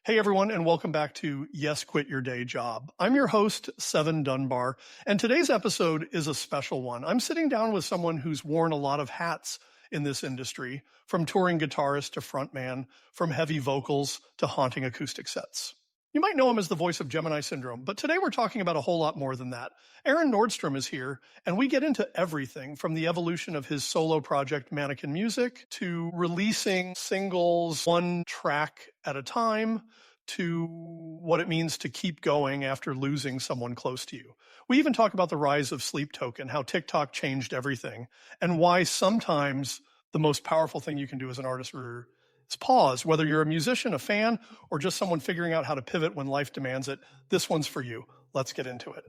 Hey everyone, and welcome back to Yes, Quit Your Day Job. I'm your host, Seven Dunbar, and today's episode is a special one. I'm sitting down with someone who's worn a lot of hats in this industry, from touring guitarist to frontman, from heavy vocals to haunting acoustic sets. You might know him as the voice of Gemini Syndrome, but today we're talking about a whole lot more than that. Aaron Nordstrom is here, and we get into everything from the evolution of his solo project Mannequin Music to releasing singles one track at a time to what it means to keep going after losing someone close to you. We even talk about the rise of Sleep Token, how TikTok changed everything, and why sometimes the most powerful thing you can do as an artist is pause. Whether you're a musician, a fan, or just someone figuring out how to pivot when life demands it, this one's for you. Let's get into it.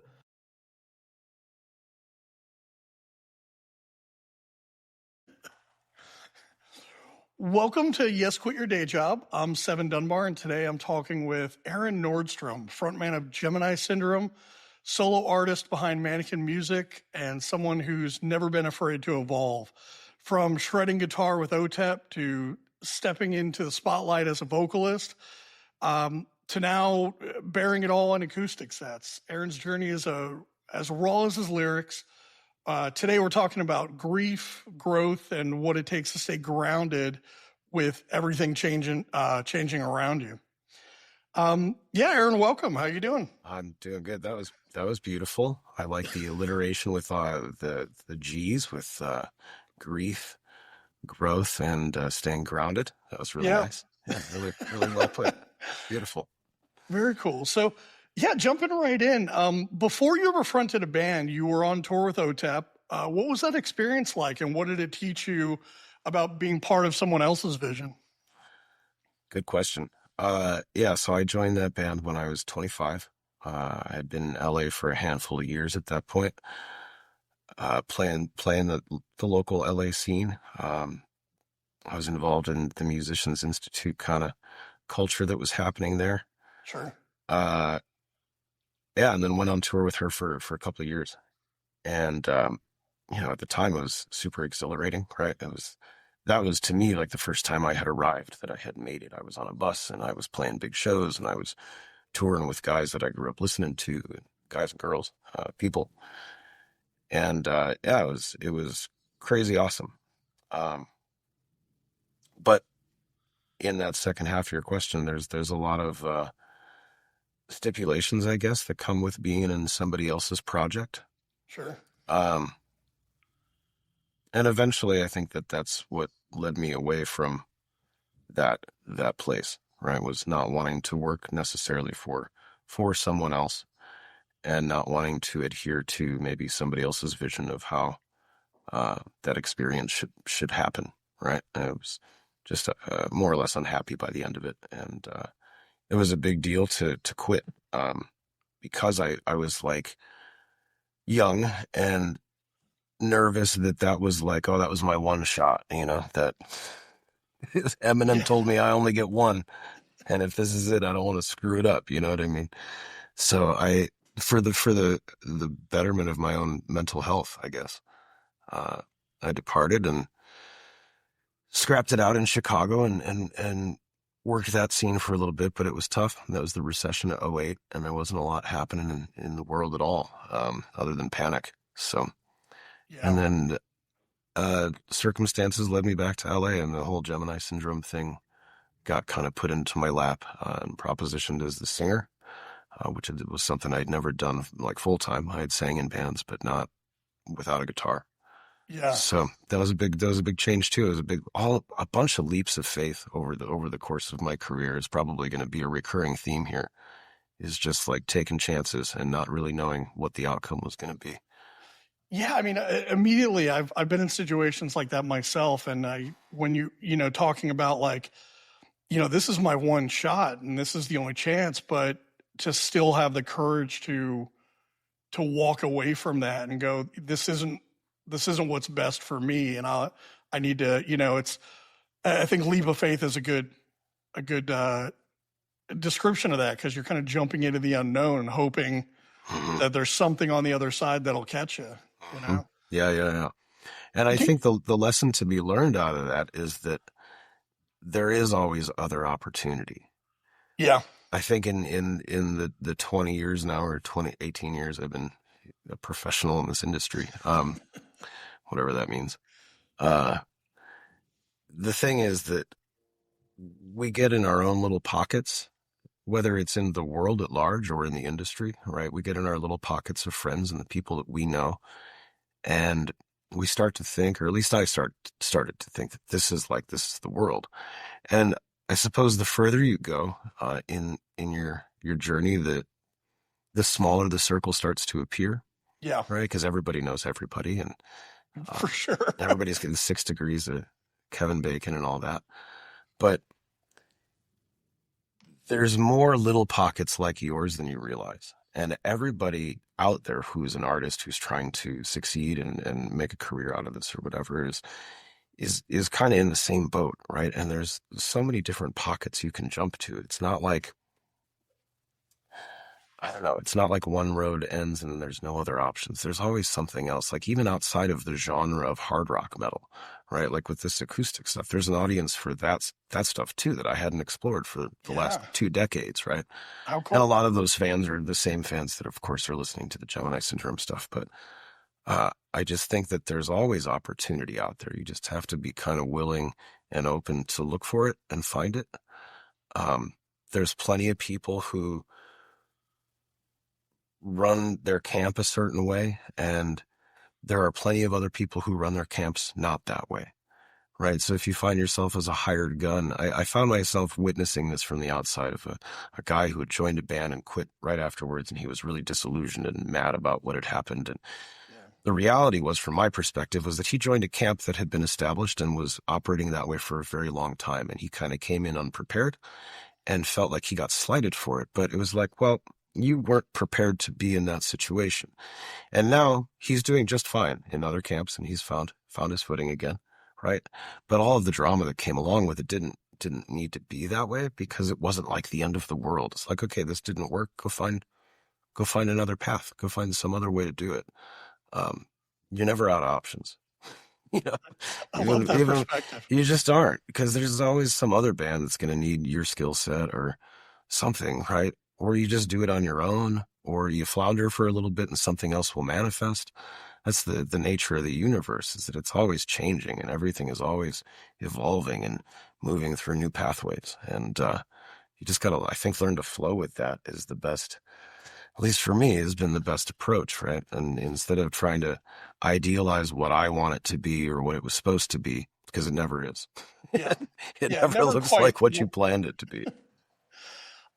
Welcome to Yes, Quit Your Day Job. I'm Seven Dunbar, and today I'm talking with Aaron Nordstrom, frontman of Gemini Syndrome, solo artist behind Mannequin Music, and someone who's never been afraid to evolve. From shredding guitar with OTEP to stepping into the spotlight as a vocalist, to now bearing it all on acoustic sets. Aaron's journey is as raw as his lyrics. Today we're talking about grief, growth, and what it takes to stay grounded with everything changing around you. Aaron, welcome. How you doing? I'm doing good. That was beautiful. I like the alliteration with the G's with grief, growth, and staying grounded. That was really nice. Yeah, really well put. Beautiful. Very cool. So, jumping right in. Before you ever fronted a band, you were on tour with OTEP. What was that experience like, and what did it teach you about being part of someone else's vision? Good question. So I joined that band when I was 25. I had been in LA for a handful of years at that point, playing the local LA scene. I was involved in the Musicians Institute kind of culture that was happening there. Sure. And then went on tour with her for a couple of years. And, at the time it was super exhilarating, right? That was to me like the first time I had arrived, that I had made it. I was on a bus and I was playing big shows and I was touring with guys that I grew up listening to, guys and girls, people. And, it was crazy awesome. But in that second half of your question, there's a lot of, stipulations, I guess, that come with being in somebody else's project. Sure. And eventually I think that's what led me away from that place, right? Was not wanting to work necessarily for someone else and not wanting to adhere to maybe somebody else's vision of how that experience should happen, right? I was just more or less unhappy by the end of it. And it was a big deal to quit because I was like young and nervous that was like, oh, that was my one shot, that Eminem told me I only get one, and if this is it, I don't want to screw it up, you know what I mean? So I, for the betterment of my own mental health, I guess, I departed and scrapped it out in Chicago and worked that scene for a little bit, but it was tough. That was the recession of 2008, and there wasn't a lot happening in the world at all, other than panic. So, and then circumstances led me back to LA, and the whole Gemini Syndrome thing got kind of put into my lap and propositioned as the singer, which was something I'd never done like full time. I had sang in bands, but not without a guitar. Yeah. So that was a big change too. It was a bunch of leaps of faith over the course of my career. Is probably going to be a recurring theme here, is just like taking chances and not really knowing what the outcome was going to be. Yeah, I mean, immediately I've been in situations like that myself, and when you talking about like, this is my one shot and this is the only chance, but to still have the courage to walk away from that and go, this isn't what's best for me, and I need to, I think leap of faith is a good description of that, because you're kind of jumping into the unknown and hoping that there's something on the other side that'll catch you. Yeah. And I think the lesson to be learned out of that is that there is always other opportunity. Yeah, I think in the 20 years now, or 18 years I've been a professional in this industry, whatever that means. Uh, the thing is that we get in our own little pockets, whether it's in the world at large or in the industry, right? We get in our little pockets of friends and the people that we know, and we start to think, or at least I started to think, that this is the world. And I suppose the further you go in your journey, the smaller the circle starts to appear, yeah, right? Because everybody knows everybody, and for sure. everybody's getting 6 degrees of Kevin Bacon and all that. But there's more little pockets like yours than you realize. And everybody out there who's an artist who's trying to succeed and make a career out of this or whatever is kind of in the same boat, right? And there's so many different pockets you can jump to. It's not like, I don't know, it's not like one road ends and there's no other options. There's always something else, like even outside of the genre of hard rock metal, right? Like with this acoustic stuff, there's an audience for that stuff too that I hadn't explored for the last Yeah. 2 decades, right? How And a cool. lot of those fans are the same fans that, of course, are listening to the Gemini Syndrome stuff. But I just think that there's always opportunity out there. You just have to be kind of willing and open to look for it and find it. There's plenty of people who run their camp a certain way, and there are plenty of other people who run their camps not that way, right? So if you find yourself as a hired gun, I found myself witnessing this from the outside of a guy who had joined a band and quit right afterwards, and he was really disillusioned and mad about what had happened. And Yeah. the reality was, from my perspective, was that he joined a camp that had been established and was operating that way for a very long time, and he kind of came in unprepared and felt like he got slighted for it. But it was like, well, you weren't prepared to be in that situation. And now he's doing just fine in other camps, and he's found his footing again, right? But all of the drama that came along with it didn't need to be that way, because it wasn't like the end of the world. It's like, okay, this didn't work. Go find another path. Go find some other way to do it. You're never out of options. You know, I love that even perspective. you just aren't, because there's always some other band that's going to need your skill set or something, right? Or you just do it on your own, or you flounder for a little bit and something else will manifest. That's the nature of the universe, is that it's always changing and everything is always evolving and moving through new pathways. And you just got to, I think, learn to flow with that is the best, at least for me, has been the best approach, right? And instead of trying to idealize what I want it to be or what it was supposed to be, because it never is. Yeah. It Yeah. never Never looks quite. like what you planned it to be.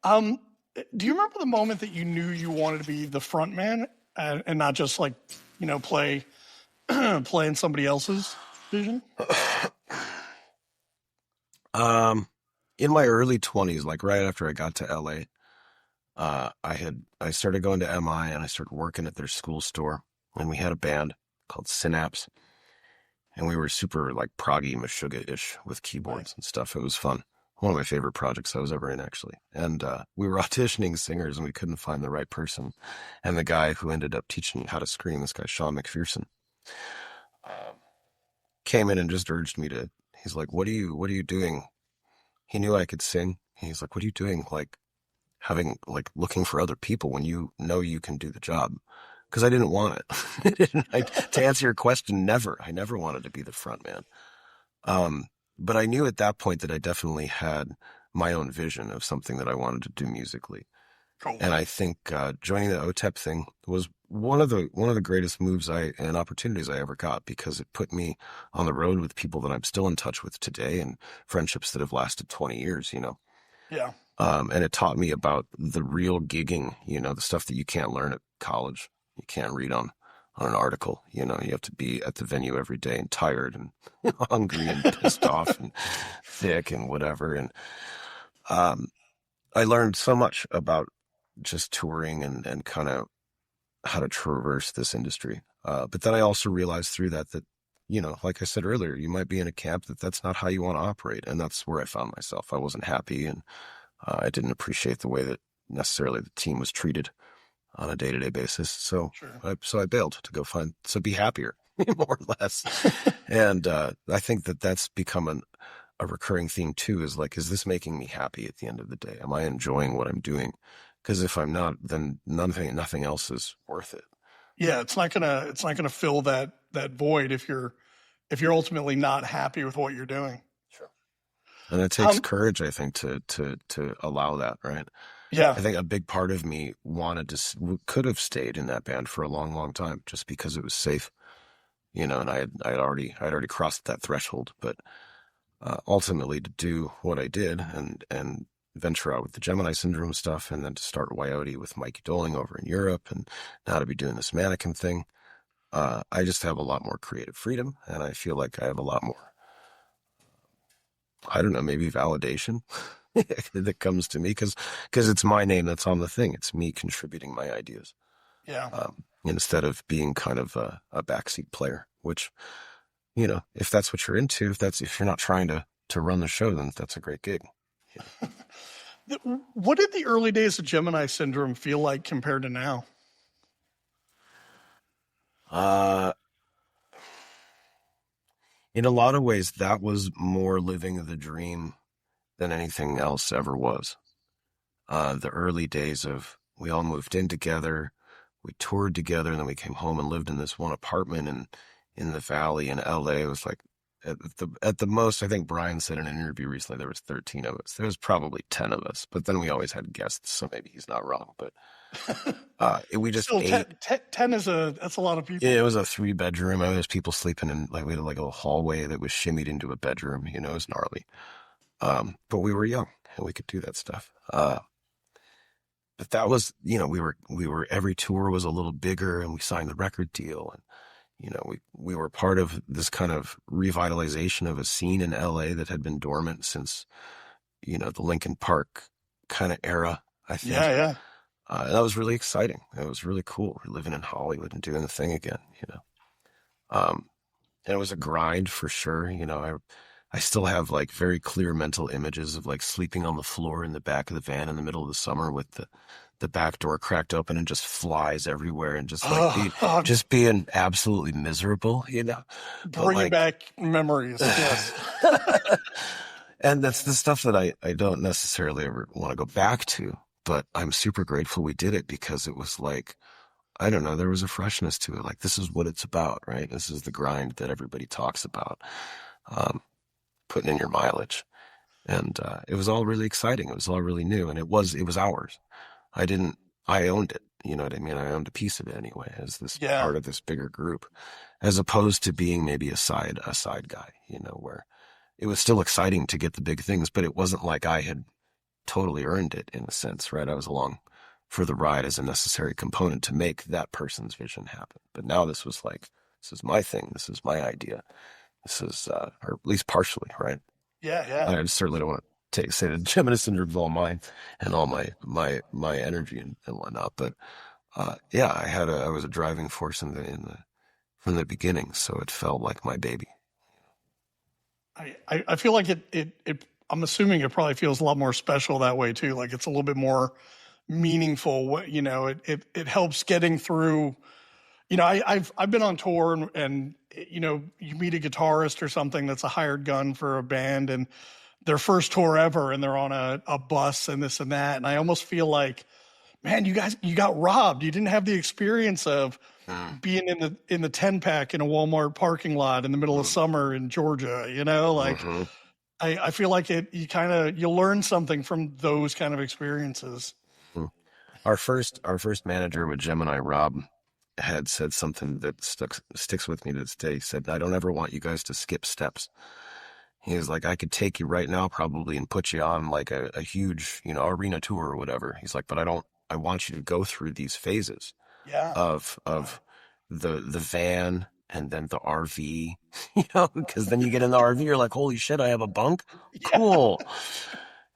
Um, do you remember the moment that you knew you wanted to be the front man and not just like, play in somebody else's vision? In my early 20s, like right after I got to LA, I started going to MI and I started working at their school store, and we had a band called Synapse, and we were super like proggy Meshuggah-ish with keyboards Nice. and stuff. It was fun. One of my favorite projects I was ever in, actually. And we were auditioning singers and we couldn't find the right person. And the guy who ended up teaching me how to scream, this guy, Sean McPherson, came in and just urged me to, he's like, what are you doing? He knew I could sing. He's like, what are you doing? Like looking for other people when you know you can do the job. Because I didn't want it. To answer your question, never. I never wanted to be the front man. But I knew at that point that I definitely had my own vision of something that I wanted to do musically. Cool. And I think joining the OTEP thing was one of the greatest moves and opportunities I ever got, because it put me on the road with people that I'm still in touch with today, and friendships that have lasted 20 years, Yeah. And it taught me about the real gigging, the stuff that you can't learn at college. You can't read on an article, you have to be at the venue every day and tired and hungry and pissed off and thick and whatever. And I learned so much about just touring and kind of how to traverse this industry. But then I also realized through that, like I said earlier, you might be in a camp that's not how you want to operate. And that's where I found myself. I wasn't happy, and I didn't appreciate the way that necessarily the team was treated on a day-to-day basis. So, Sure. I bailed to be happier, more or less. And I think that's become a recurring theme too is like, is this making me happy at the end of the day? Am I enjoying what I'm doing? Because if I'm not, then nothing else is worth it. Yeah, it's not gonna fill that void if you're ultimately not happy with what you're doing. Sure. And it takes Um, courage, I think, to allow that, right? yeah, I think a big part of me wanted to could have stayed in that band for a long, long time just because it was safe, and I'd already crossed that threshold. But ultimately, to do what I did and venture out with the Gemini Syndrome stuff, and then to start YQYDJ with Mikey Doling over in Europe, and now to be doing this Mannequin thing, I just have a lot more creative freedom, and I feel like I have a lot more, I don't know, maybe validation that comes to me because it's my name that's on the thing. It's me contributing my ideas, yeah. instead of being kind of a backseat player, which, if that's what you're into, if you're not trying to run the show, then that's a great gig. What did the early days of Gemini Syndrome feel like compared to now? Uh, in a lot of ways, that was more living the dream than anything else ever was. The early days of we all moved in together, we toured together, and then we came home and lived in this one apartment in the valley in LA. It was like at the most, I think Brian said in an interview recently there was 13 of us. There was probably 10 of us, but then we always had guests, so maybe he's not wrong. But we just Still, ate. 10 that's a lot of people. Yeah, it was a 3-bedroom. I mean, there's people sleeping in, like, we had like a hallway that was shimmied into a bedroom. It was gnarly. But we were young and we could do that stuff. But that was, we were every tour was a little bigger, and we signed the record deal, and we were part of this kind of revitalization of a scene in LA that had been dormant since, the Linkin Park kind of era, I think. Yeah, yeah. And that was really exciting. It was really cool. We're living in Hollywood and doing the thing again. And it was a grind for sure. I still have like very clear mental images of like sleeping on the floor in the back of the van in the middle of the summer with the back door cracked open and just flies everywhere, and just like being absolutely miserable. But Bringing like, back memories. Yes. and that's the stuff that I don't necessarily ever want to go back to, but I'm super grateful we did it, because it was like, I don't know, there was a freshness to it. Like, this is what it's about, right? This is the grind that everybody talks about. Putting in your mileage. And it was all really exciting. It was all really new, and it was ours. I owned it. You know what I mean? I owned a piece of it anyway, as this Yeah. part of this bigger group, as opposed to being maybe a side guy, where it was still exciting to get the big things, but it wasn't like I had totally earned it in a sense, right? I was along for the ride as a necessary component to make that person's vision happen. But now this was like, this is my thing. This is my idea. This is, or at least partially, right? Yeah, yeah. I certainly don't want to say that Gemini Syndrome is all mine and all my energy and whatnot. But yeah, I was a driving force from the beginning, so it felt like my baby. I feel like I'm assuming it probably feels a lot more special that way too. Like it's a little bit more meaningful. It helps getting through. I've been on tour, and you meet a guitarist or something that's a hired gun for a band, and their first tour ever, and they're on a bus and this and that, and I almost feel like, man, you got robbed. You didn't have the experience of being in the 10 pack in a Walmart parking lot in the middle of summer in Georgia. Like Mm-hmm. I feel like you learn something from those kind of experiences. Our first manager with Gemini, Rob, had said something that sticks with me to this day. He said, "I don't ever want you guys to skip steps." He was like, "I could take you right now probably and put you on like a huge, arena tour or whatever." He's like, "But I want you to go through these phases Yeah. of the van and then the RV, because then you get in the RV, you're like, holy shit, I have a bunk? Yeah. Cool.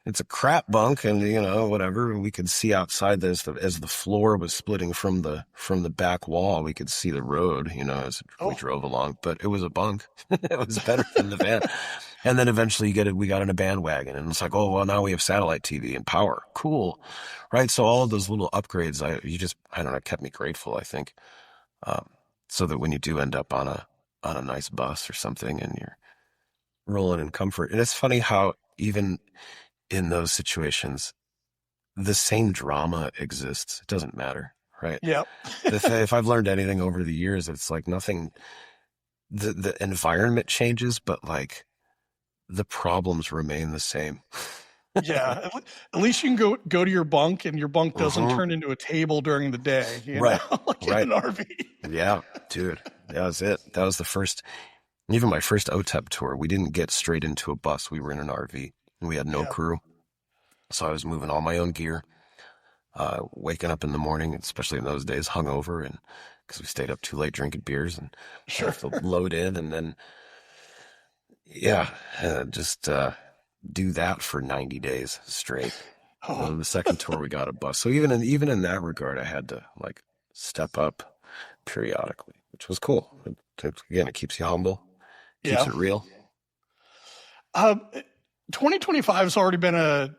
It's a crap bunk, and whatever. We could see outside as the floor was splitting from the back wall. We could see the road, as we Oh, drove along. But it was a bunk. It was better than the van. And then eventually we got in a bandwagon, and it's like, oh well, now we have satellite TV and power. Cool, right? So all of those little upgrades, I don't know, kept me grateful, I think, so that when you do end up on a nice bus or something, and you're rolling in comfort. And it's funny how even in those situations, the same drama exists. It doesn't matter, right? Yeah. If I've learned anything over the years, it's like nothing, the environment changes, but like the problems remain the same. Yeah. At least you can go to your bunk and your bunk doesn't Hmm. turn into a table during the day, Right. like in Right. an RV. Yeah, dude. That was it. That was even my first OTEP tour. We didn't get straight into a bus. We were in an RV and we had no Yeah. crew. So I was moving all my own gear, waking up in the morning, especially in those days, hungover, and because we stayed up too late drinking beers and Sure. have to load in and then, yeah, just do that for 90 days straight. And Oh, then the second tour, we got a bus. So even in that regard, I had to like step up periodically, which was cool. Again, it keeps you humble, keeps yeah. it real. Um, 2025 has already been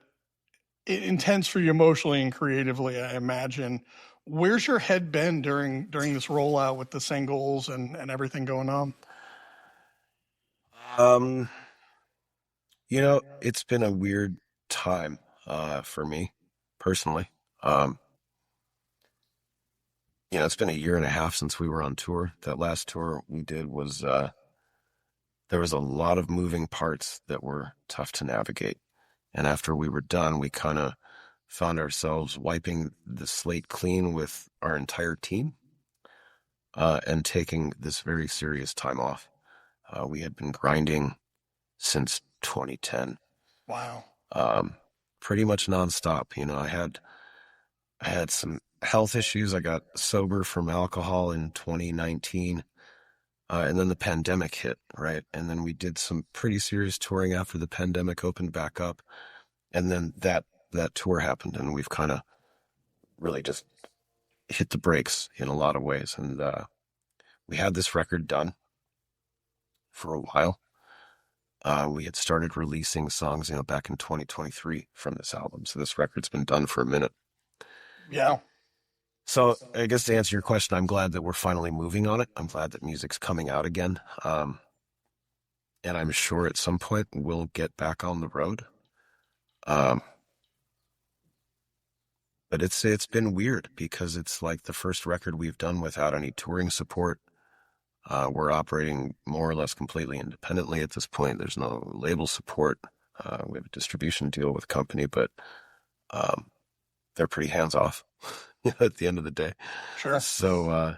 intense for you emotionally and creatively, I imagine. Where's your head been during this rollout with the singles and everything going on? Um, it's been a weird time for me personally. Um, it's been a year and a half since we were on tour. That last tour we did was there was a lot of moving parts that were tough to navigate. And after we were done, we kind of found ourselves wiping the slate clean with our entire team and taking this very serious time off. We had been grinding since 2010, Wow. um, pretty much nonstop. I had some health issues. I got sober from alcohol in 2019. And then the pandemic hit, right? And then we did some pretty serious touring after the pandemic opened back up. And then that tour happened, and we've kind of really just hit the brakes in a lot of ways. And we had this record done for a while. We had started releasing songs, back in 2023 from this album. So this record's been done for a minute. Yeah. So I guess to answer your question, I'm glad that we're finally moving on it. I'm glad that music's coming out again. And I'm sure at some point we'll get back on the road. Um, but it's been weird because it's like the first record we've done without any touring support. We're operating more or less completely independently at this point. There's no label support. We have a distribution deal with a company, but um, they're pretty hands off at the end of the day. Sure. So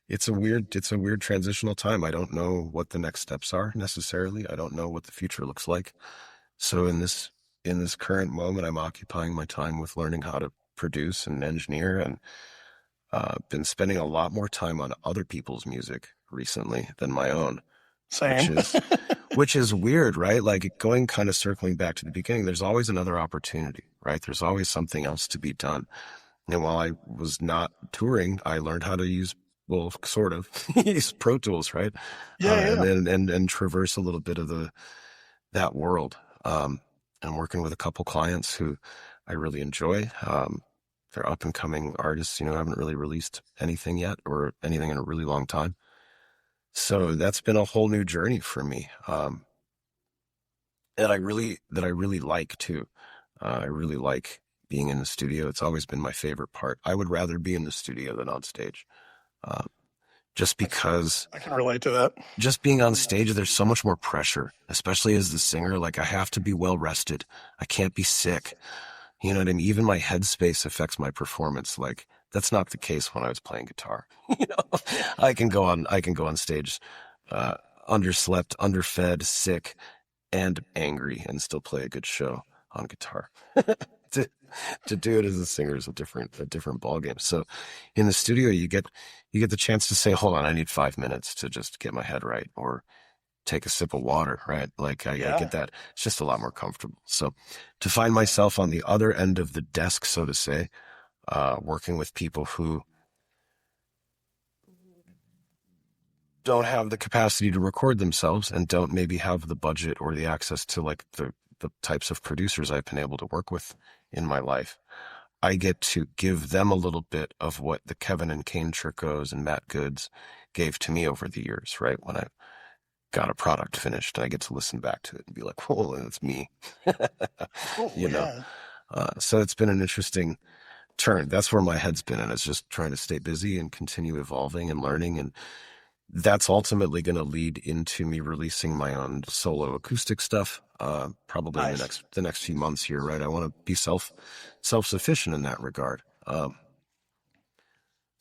it's a weird transitional time. I don't know what the next steps are necessarily. I don't know what the future looks like. So in this current moment, I'm occupying my time with learning how to produce and engineer, and been spending a lot more time on other people's music recently than my own, which Same. is weird, right? Like going kind of circling back to the beginning, there's always another opportunity, right? There's always something else to be done. And while I was not touring, I learned how to well, sort of use Pro Tools, right? Yeah. And then and traverse a little bit of that world. I'm working with a couple clients who I really enjoy. They're up and coming artists, haven't really released anything yet or anything in a really long time. So that's been a whole new journey for me. And I really like too. I really like being in the studio. It's always been my favorite part. I would rather be in the studio than on stage. Um, just because I can relate to that. just being on stage, there's so much more pressure, especially as the singer. Like I have to be well rested. I can't be sick. You know what I mean? Even my headspace affects my performance. Like that's not the case when I was playing guitar. You know, I can go on stage, uh, underslept, underfed, sick, and angry, and still play a good show on guitar. to, to do it as a singer is a different ball game. So in the studio, you get the chance to say, "Hold on, I need 5 minutes to just get my head right," or take a sip of water, right? Like I Yeah. get that. It's just a lot more comfortable. So to find myself on the other end of the desk, so to say, working with people who don't have the capacity to record themselves and don't maybe have the budget or the access to like the types of producers I've been able to work with in my life. I get to give them a little bit of what the Kevin and Kane Chirkos and Matt Goods gave to me over the years, right? When I got a product finished. I get to listen back to it and be like, whoa, that's me. Oh, you know? yeah. So it's been an interesting turn. That's where my head's been. And it's just trying to stay busy and continue evolving and learning. And that's ultimately going to lead into me releasing my own solo acoustic stuff, probably in Nice. the next few months here, right? I want to be self-sufficient in that regard.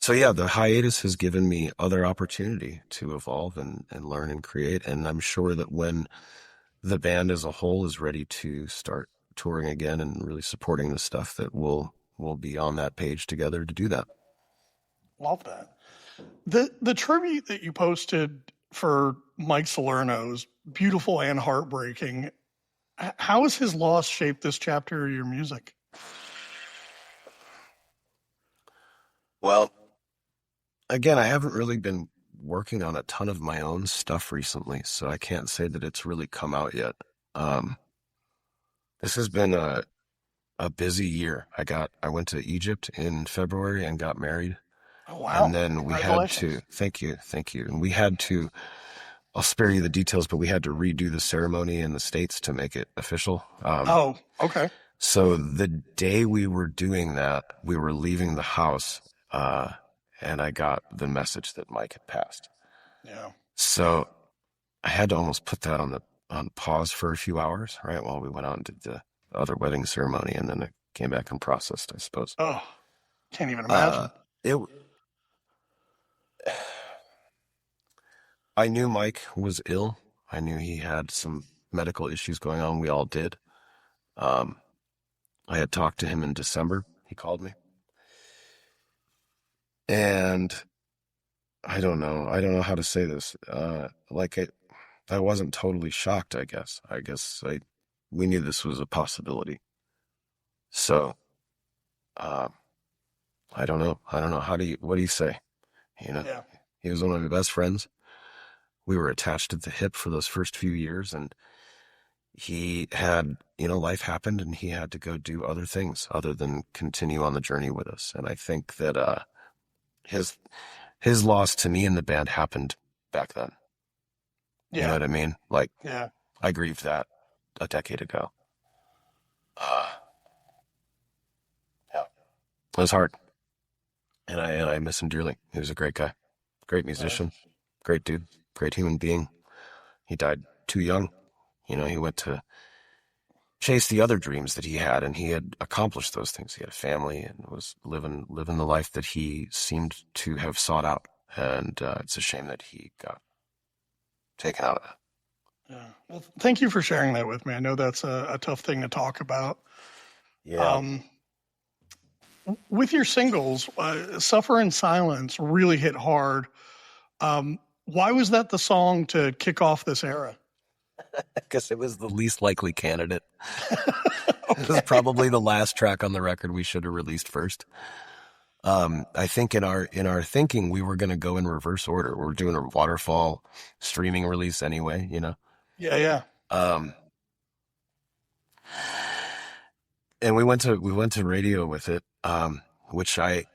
So yeah, the hiatus has given me other opportunity to evolve and learn and create. And I'm sure that when the band as a whole is ready to start touring again and really supporting the stuff, that we'll be on that page together to do that. Love that. The tribute that you posted for Mike Salerno's beautiful and heartbreaking. How has his loss shaped this chapter of your music? Well, again, I haven't really been working on a ton of my own stuff recently, so I can't say that it's really come out yet. Um, this has been a busy year. I went to Egypt in February and got married. Oh, And wow. then we had to, Congratulations. thank you, thank you. And we had to, I'll spare you the details, but we had to redo the ceremony in the States to make it official. Oh, okay. So the day we were doing that, we were leaving the house, and I got the message that Mike had passed. Yeah. So I had to almost put that on pause for a few hours, right, while we went out and did the other wedding ceremony, and then it came back and processed, I suppose. Oh, can't even Uh, imagine. it, I knew Mike was ill. I knew he had some medical issues going on. We all did. Um, I had talked to him in December. He called me, and I don't know. I don't know how to say this. I wasn't totally shocked. We knew this was a possibility. So, uh, I don't know. I don't know. What do you say? You know, Yeah. he was one of my best friends. We were attached at the hip for those first few years, and he had, life happened and he had to go do other things other than continue on the journey with us. And I think that, his, his loss to me in the band happened back then. You know Yeah. what I mean? Like, Yeah. I grieved that a decade ago. Uh, yeah, it was hard. And I miss him dearly. He was a great guy, great Nice. musician, great dude, great human being. He died too young. He went to chase the other dreams that he had, and he had accomplished those things. He had a family and was living the life that he seemed to have sought out. And it's a shame that he got taken out of that. Yeah. Well, thank you for sharing that with me. I know that's a tough thing to talk about. Yeah. Um, with your singles, Suffer in Silence really hit hard. Why was that the song to kick off this era? Because it was the least likely candidate. It was Okay. probably the last track on the record we should have released first. I think in our thinking, we were going to go in reverse order. We're doing a waterfall streaming release anyway. Yeah, yeah, Um, and we went to radio with it, which I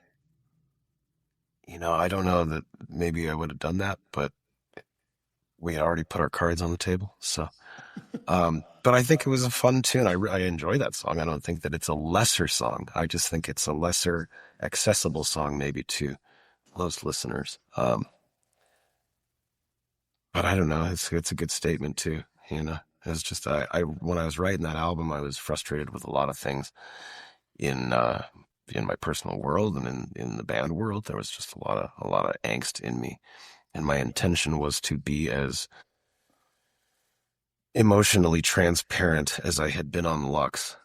don't know that maybe I would have done that, but we had already put our cards on the table. So, but I think it was a fun tune. I enjoy that song. I don't think that it's a lesser song. I just think it's a lesser accessible song, maybe to most listeners. But I don't know. It's a good statement too. It's just I when I was writing that album, I was frustrated with a lot of things in in my personal world and in the band world. There was just a lot of angst in me, and my intention was to be as emotionally transparent as I had been on Lux,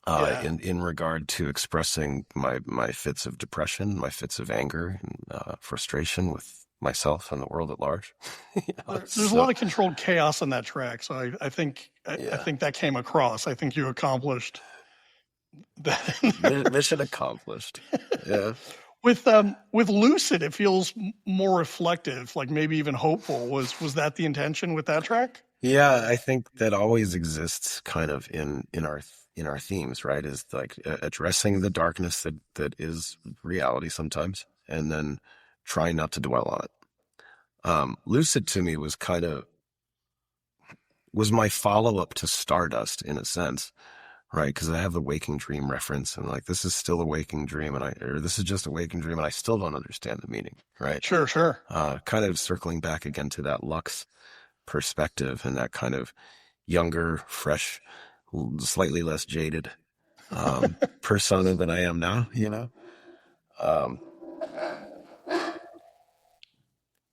yeah. in regard to expressing my fits of depression, my fits of anger and frustration with myself and the world at large. There's a lot So of controlled chaos in that track, so I yeah, think that came across. I think you accomplished that in there. mission accomplished. Yeah. With Lucid, it feels more reflective, like maybe even hopeful. Was that the intention with that track? Yeah, I think that always exists kind of in our themes, right? Is like addressing the darkness that is reality sometimes, and then trying not to dwell on it. Lucid to me was was my follow-up to Stardust in a sense, right? Because I have the waking dream reference, and like this is still a waking dream, or this is just a waking dream, and I still don't understand the meaning, right? Sure, sure. Kind of circling back again to that Lux perspective and that kind of younger, fresh, slightly less jaded persona than I am now, The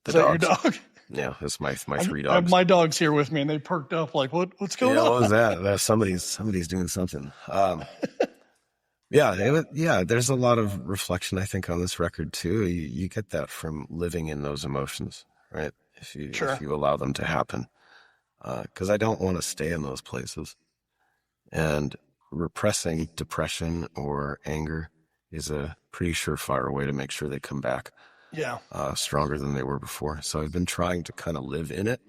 Is that your dogs. dog? Yeah, that's my three dogs. My dog's here with me, and they perked up like, what's going on? What was that? Somebody's doing something. Yeah, there's a lot of reflection, I think, on this record too. You get that from living in those emotions, right? If you allow them to happen, because I don't want to stay in those places, and repressing depression or anger is a pretty surefire way to make sure they come back, stronger than they were before. So I've been trying to kind of live in it.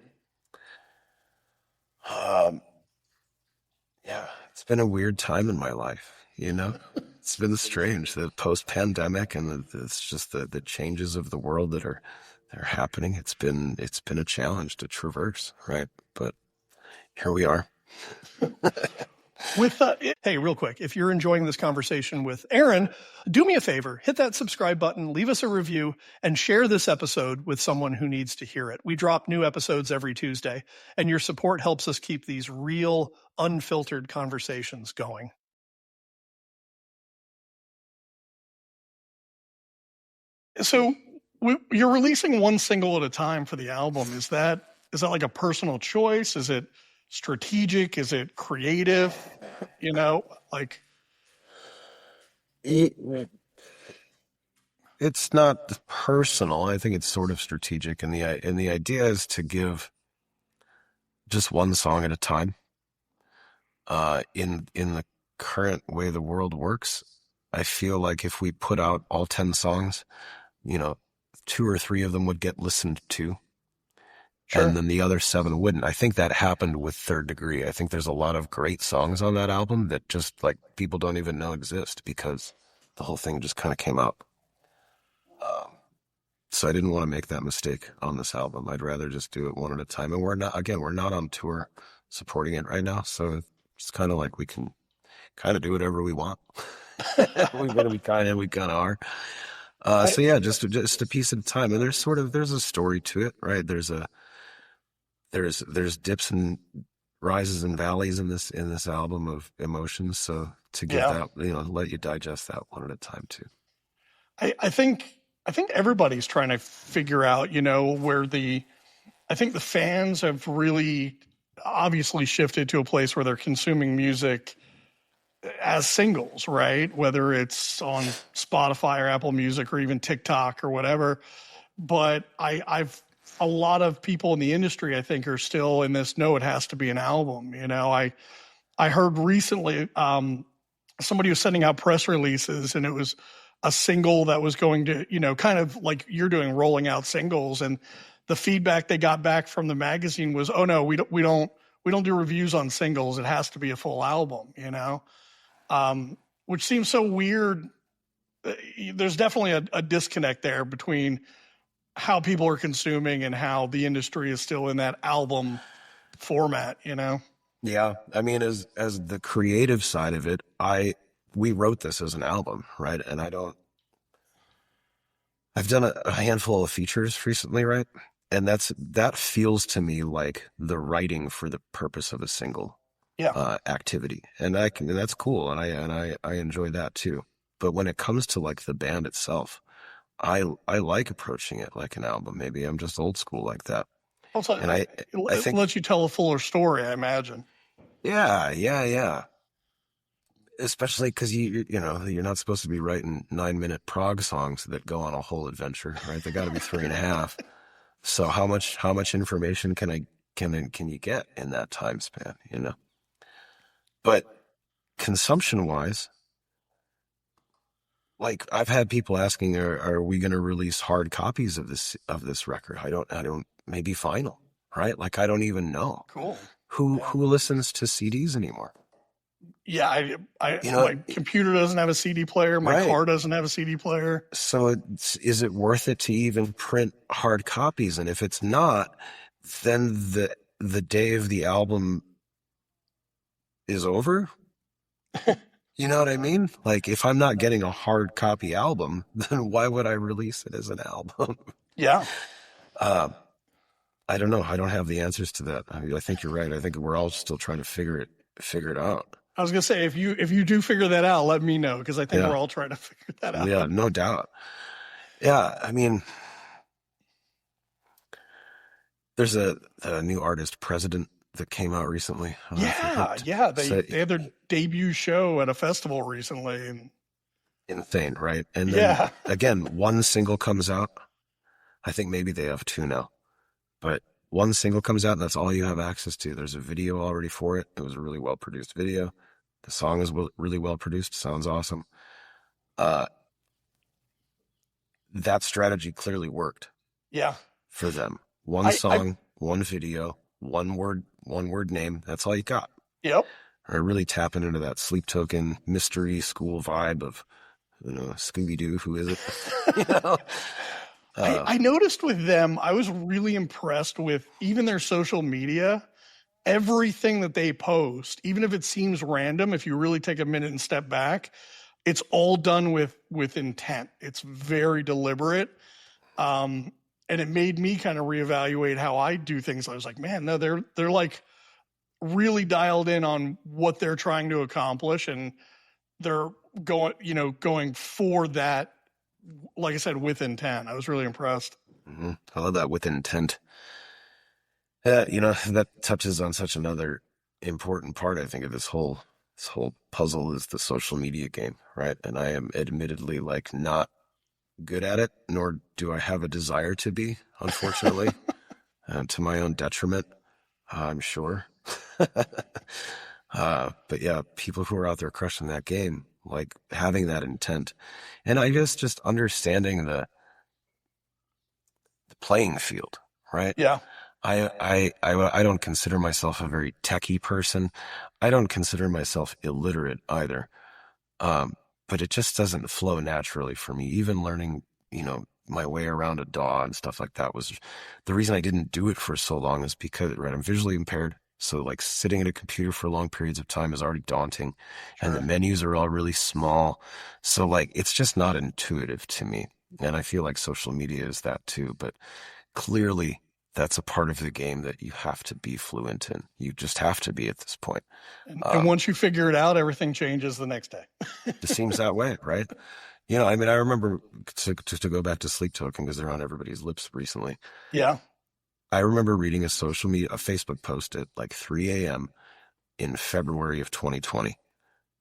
It's been a weird time in my life, It's been strange, the post-pandemic and it's just the changes of the world that are happening. It's been a challenge to traverse, right? But here we are. Hey, real quick, if you're enjoying this conversation with Aaron, do me a favor, hit that subscribe button, leave us a review, and share this episode with someone who needs to hear it. We drop new episodes every Tuesday, and your support helps us keep these real, unfiltered conversations going. So you're releasing one single at a time for the album. Is that like a personal choice? Is it strategic? Is it creative? It's not personal. I think it's sort of strategic, and the idea is to give just one song at a time. In the current way the world works, I feel like if we put out all 10 songs, 2 or 3 of them would get listened to. Sure. And then the other 7 wouldn't. I think that happened with Third Degree. I think there's a lot of great songs on that album that just like people don't even know exist because the whole thing just kind of came out. So I didn't want to make that mistake on this album. I'd rather just do it one at a time. And we're not on tour supporting it right now. So it's kind of like we can kind of do whatever we want. we kind of are. So yeah, just a piece at a time. And there's a story to it, right? There's dips and rises and valleys in this album of emotions. So to get that, let you digest that one at a time too. I think everybody's trying to figure out, where I think the fans have really obviously shifted to a place where they're consuming music as singles, right? Whether it's on Spotify or Apple Music or even TikTok or whatever. But a lot of people in the industry, I think, are still in this, no, it has to be an album. I heard recently somebody was sending out press releases, and it was a single that was going to, kind of like you're doing, rolling out singles. And the feedback they got back from the magazine was, oh no, we don't do reviews on singles. It has to be a full album, which seems so weird. There's definitely a disconnect there between how people are consuming and how the industry is still in that album format, Yeah. I mean, as the creative side of it, we wrote this as an album, right? And I've done a handful of features recently, right? And that feels to me like the writing for the purpose of a single activity. And that's cool. And I enjoy that too. But when it comes to like the band itself, I like approaching it like an album. Maybe I'm just old school like that. Also, and I think it lets you tell a fuller story, I imagine. Yeah. Especially because you're not supposed to be writing 9-minute prog songs that go on a whole adventure, right? They got to be 3.5. So how much information can you get in that time span, But consumption wise, like I've had people asking, are we going to release hard copies of this record? I don't, maybe vinyl, right? Like I don't even know. Cool. Who listens to CDs anymore? Yeah, You know, my computer doesn't have a CD player. My right. car doesn't have a CD player. So is it worth it to even print hard copies? And if it's not, then the day of the album is over. You know what I mean? Like if I'm not getting a hard copy album, then why would I release it as an album? Yeah. uh, I don't know. I don't have the answers to that. I think you're right. I think we're all still trying to figure it out. I was gonna say if you do figure that out, let me know because I think Yeah. we're all trying to figure that out. Yeah, no doubt. Yeah, I mean, there's a new artist, President, that came out recently. I don't know if you heard. Yeah. So, They had their debut show at a festival recently, and insane, right? And then yeah, again, one single comes out. I think maybe they have two now, but one single comes out and that's all you have access to. There's a video already for it. It was a really well produced video. The song is really well produced. Sounds awesome. Uh, that strategy clearly worked yeah. for them. One I song, one video, one word name. That's all you got. yep. Or really tapping into that Sleep Token mystery school vibe of, Scooby Doo. Who is it? you know? I noticed with them, I was really impressed with even their social media. Everything that they post, even if it seems random, if you really take a minute and step back, it's all done with intent. It's very deliberate. And it made me kind of reevaluate how I do things. I was like, man, no, they're like really dialed in on what they're trying to accomplish, and they're going for that. Like I said, with intent. I was really impressed. Mm-hmm. I love that, with intent. That touches on such another important part, I think, of this whole puzzle is the social media game, right? And I am admittedly like not good at it, nor do I have a desire to be, unfortunately, to my own detriment, I'm sure. But yeah, people who are out there crushing that game, like having that intent, and I guess just understanding the playing field, right? Yeah, I don't consider myself a very techie person. I don't consider myself illiterate either. But it just doesn't flow naturally for me. Even learning, my way around a DAW and stuff like that was the reason I didn't do it for so long is because, right, I'm visually impaired. So like sitting at a computer for long periods of time is already daunting, and the menus are all really small. So like, it's just not intuitive to me. And I feel like social media is that too, but clearly that's a part of the game that you have to be fluent in. You just have to be at this point. and once you figure it out, everything changes the next day. It seems that way, right? I mean, I remember to go back to Sleep Token because they're on everybody's lips recently. Yeah. I remember reading a Facebook post at like 3 a.m. in February of 2020.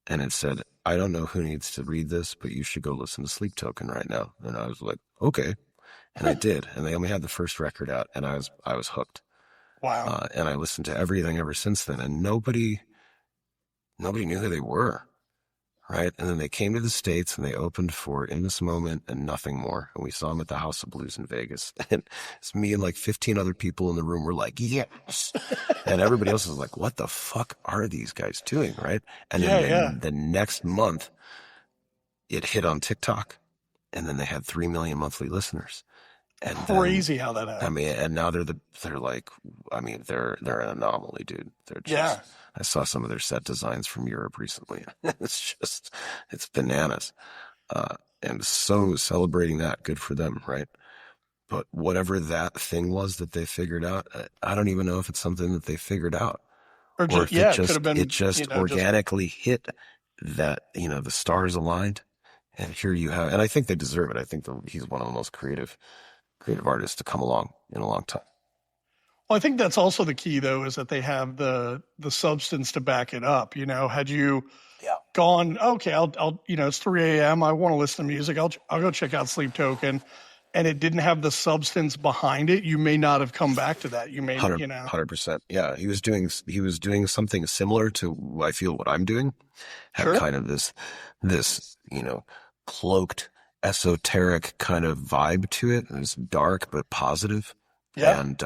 And it said, I don't know who needs to read this, but you should go listen to Sleep Token right now. And I was like, okay. And I did. And they only had the first record out, and I was hooked. Wow. And I listened to everything ever since then. And nobody knew who they were. Right. And then they came to the States and they opened for In This Moment and Nothing More. And we saw them at the House of Blues in Vegas. And it's me and like 15 other people in the room were like, yes. And everybody else was like, what the fuck are these guys doing? Right. And then the next month it hit on TikTok, and then they had 3 million monthly listeners. And crazy how that happened. I mean, and now they're an anomaly, dude. They're just, I saw some of their set designs from Europe recently. It's bananas. And so celebrating that, good for them, right? But whatever that thing was that they figured out, I don't even know if it's something that they figured out, or if it could have been, it just organically hit that, the stars aligned, and here you have, and I think they deserve it. I think he's one of the most creative artists to come along in a long time. Well, I think that's also the key, though, is that they have the substance to back it up. Had you gone, okay, I'll it's 3 a.m. I want to listen to music. I'll go check out Sleep Token, and it didn't have the substance behind it, you may not have come back to that. You may, 100%. Yeah, he was doing something similar to, I feel, what I'm doing. Had kind of this cloaked, esoteric kind of vibe to it. It was dark but positive. Yeah. And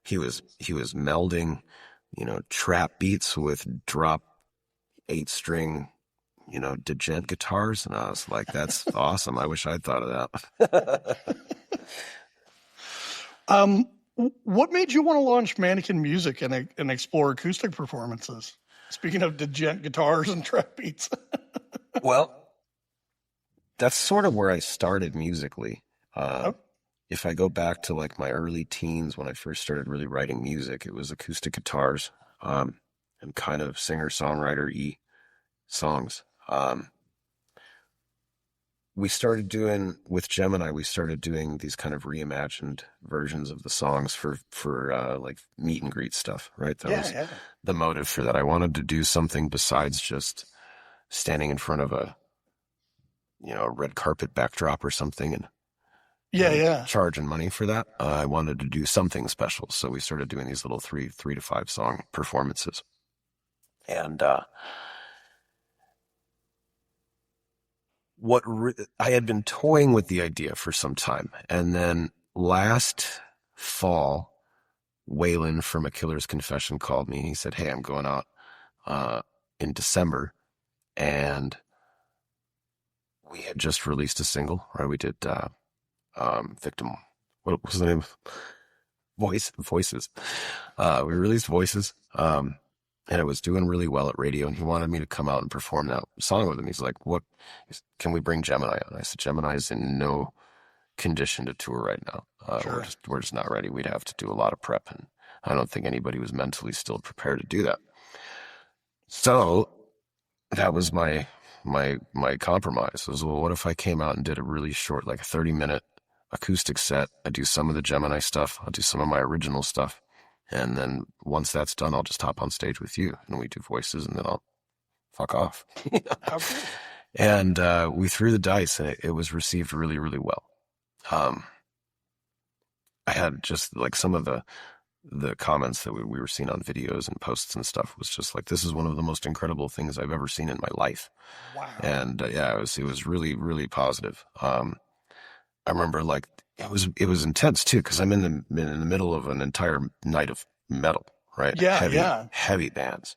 he was melding, trap beats with drop 8-string, djent guitars. And I was like, that's awesome. I wish I'd thought of that. What made you want to launch Mannequin Music and explore acoustic performances? Speaking of djent guitars and trap beats. Well, that's sort of where I started musically. Oh, If I go back to like my early teens when I first started really writing music, it was acoustic guitars, and kind of singer-songwriter-y songs. We started doing with Gemini. We started doing these kind of reimagined versions of the songs for like meet and greet stuff. Right, that was yeah. the motive for that. I wanted to do something besides just standing in front of a red carpet backdrop or something and Yeah. charging money for that. I wanted to do something special, so we started doing these little three to 5 song performances, and I had been toying with the idea for some time, and then last fall, Waylon from A Killer's Confession called me. He said, "Hey, I'm going out in December," and we had just released a single. Right, we did Victim. What was the name? Voices. We released Voices. And it was doing really well at radio, and he wanted me to come out and perform that song with him. He's like, "What? Can we bring Gemini on?" I said, "Gemini is in no condition to tour right now. Sure. We're just not ready. We'd have to do a lot of prep, and I don't think anybody was mentally still prepared to do that." So that was my compromise. Was, well, what if I came out and did a really short, like a 30-minute acoustic set? I do some of the Gemini stuff. I'll do some of my original stuff. And then once that's done, I'll just hop on stage with you and we do voices, and then I'll fuck off. How cool. And we threw the dice, and it was received really, really well. I had just like some of the comments that we were seeing on videos and posts and stuff was just like, this is one of the most incredible things I've ever seen in my life. Wow. And it was really, really positive. I remember like it was intense too, because I'm in the middle of an entire night of metal, right? Heavy bands.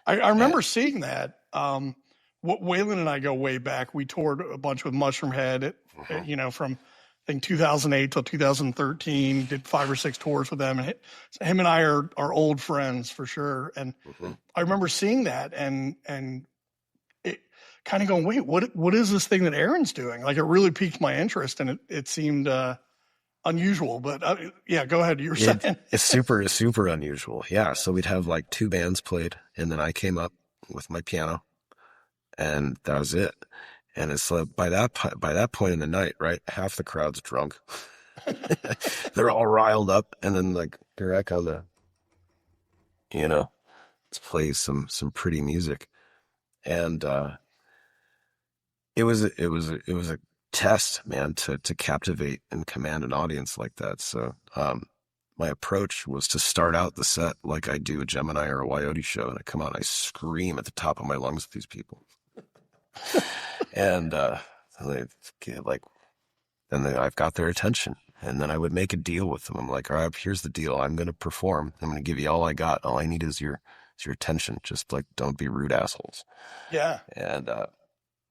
I remember seeing that. Waylon and I go way back. We toured a bunch with Mushroom Head, from I think 2008 till 2013. Did 5 or 6 tours with them, and him and I are old friends for sure. And I remember seeing that and it kind of going, wait, what is this thing that Aaron's doing? Like, it really piqued my interest, and it seemed unusual. But go ahead. You were saying it's super unusual. Yeah, so we'd have like 2 bands played, and then I came up with my piano, and that was it. And it's like by that point in the night, right, half the crowd's drunk. They're all riled up, and then like here I come to, let's play some pretty music. And it was a test, man, to captivate and command an audience like that. So my approach was to start out the set like I do a Gemini or a YQYDJ show, and I come out and I scream at the top of my lungs at these people. And I've got their attention, and then I would make a deal with them. I'm like, all right, here's the deal. I'm going to perform. I'm going to give you all I got. All I need is your attention. Just like, don't be rude assholes. Yeah. And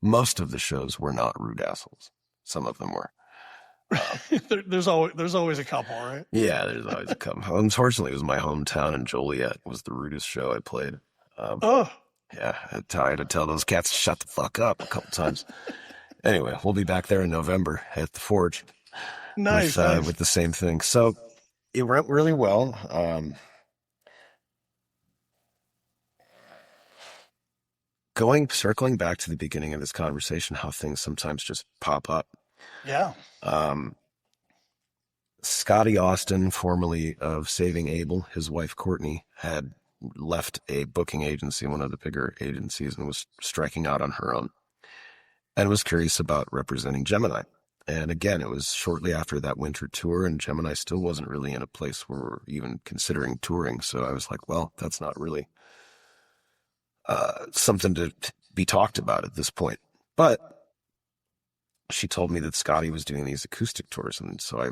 most of the shows were not rude assholes. Some of them were. There's always a couple, right? Yeah, there's always a couple. Unfortunately, it was my hometown in Joliet. It was the rudest show I played. Yeah, I had to tell those cats to shut the fuck up a couple times. Anyway, we'll be back there in November at the Forge. Nice. With the same thing. So it went really well. Circling back to the beginning of this conversation, how things sometimes just pop up. Yeah. Scotty Austin, formerly of Saving Abel, his wife Courtney, had left a booking agency, one of the bigger agencies, and was striking out on her own, and was curious about representing Gemini. And again, it was shortly after that winter tour, and Gemini still wasn't really in a place where we're even considering touring. So I was like, well, that's not really something to be talked about at this point. But she told me that Scotty was doing these acoustic tours, and so I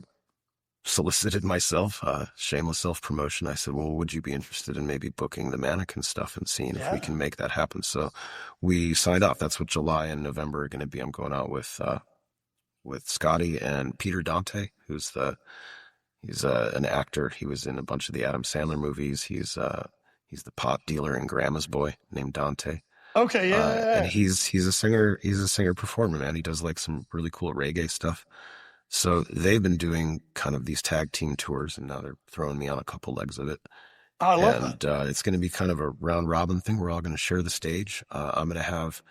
solicited myself, shameless self-promotion. I said, well, would you be interested in maybe booking the Mannequin stuff and seeing if we can make that happen? So we signed up. That's what July and November are going to be. I'm going out with Scotty and Peter Dante, he's an actor. He was in a bunch of the Adam Sandler movies. He's the pot dealer in Grandma's Boy named Dante. Okay, yeah. And he's a singer. He's a singer performer, man. He does like some really cool reggae stuff. So they've been doing kind of these tag team tours, and now they're throwing me on a couple legs of it. I love that. It's going to be kind of a round robin thing. We're all going to share the stage. I'm going to have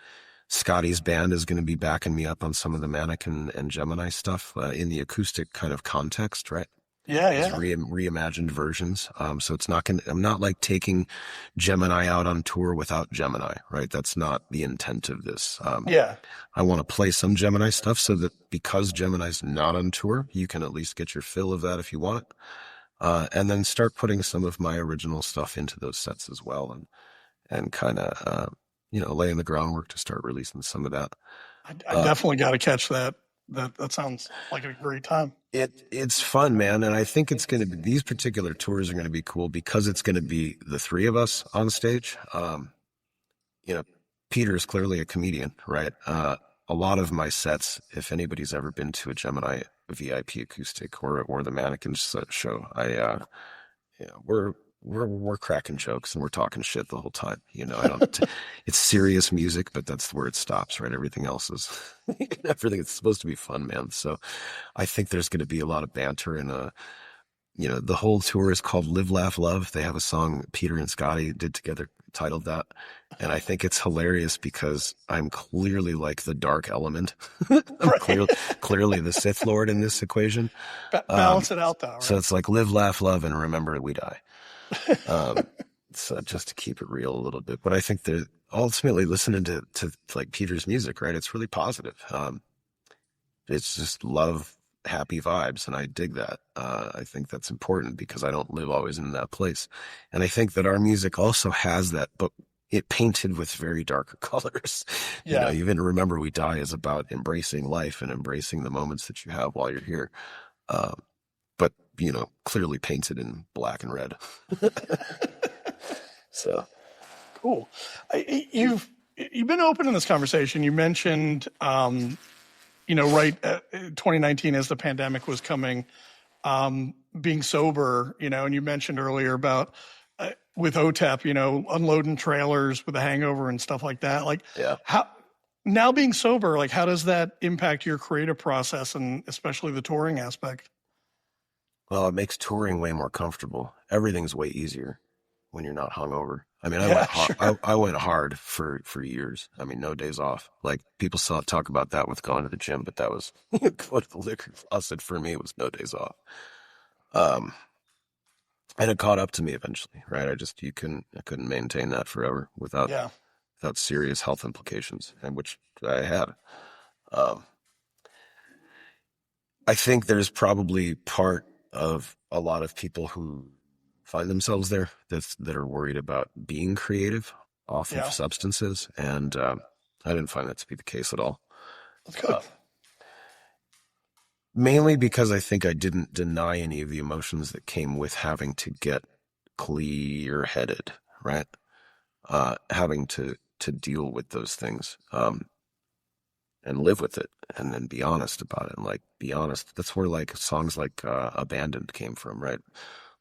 Scotty's band is going to be backing me up on some of the Mannequin and Gemini stuff in the acoustic kind of context, right? Yeah. Reimagined versions. So it's not I'm not like taking Gemini out on tour without Gemini, right? That's not the intent of this. I want to play some Gemini stuff so that because Gemini's not on tour, you can at least get your fill of that if you want it. And then start putting some of my original stuff into those sets as well, and kind of, laying the groundwork to start releasing some of that. I definitely got to catch that. That sounds like a great time. It's fun, man. And I think it's going to be, these particular tours are going to be cool because it's going to be the three of us on stage. Peter is clearly a comedian, right? A lot of my sets, if anybody's ever been to a Gemini VIP acoustic or the Mannequin show, we're cracking jokes and we're talking shit the whole time. It's serious music, but that's where it stops, right? Everything else is it's supposed to be fun, man. So I think there's going to be a lot of banter, and the whole tour is called Live, Laugh, Love. They have a song Peter and Scotty did together titled that. And I think it's hilarious because I'm clearly like the dark element. I'm clearly the Sith Lord in this equation. Balance it out though. Right? So it's like live, laugh, love, and remember we die. So just to keep it real a little bit, but I think that ultimately listening to like Peter's music, right? It's really positive. It's just love, happy vibes. And I dig that. I think that's important because I don't live always in that place. And I think that our music also has that, but it painted with very darker colors. Yeah. Even Remember We Die is about embracing life and embracing the moments that you have while you're here. But clearly painted in black and red. So cool. You've been open in this conversation. You mentioned, 2019 as the pandemic was coming, being sober, and you mentioned earlier about with OTEP, unloading trailers with a hangover and stuff like that. Like, how now being sober, like, how does that impact your creative process and especially the touring aspect? Well, it makes touring way more comfortable. Everything's way easier when you're not hungover. I mean, I went hard for years. I mean, no days off. Like, people still talk about that with going to the gym, but that was going to the liquor closet. For me, it was no days off. And it caught up to me eventually, right? I couldn't maintain that forever without serious health implications, and which I had. I think there's probably part of a lot of people who find themselves there that are worried about being creative off of substances, and I didn't find that to be the case at all. That's good. Mainly because I think I didn't deny any of the emotions that came with having to get clear-headed, right? Having to deal with those things and live with it, and then be honest about it. And like, be honest. That's where like songs like Abandoned came from, right?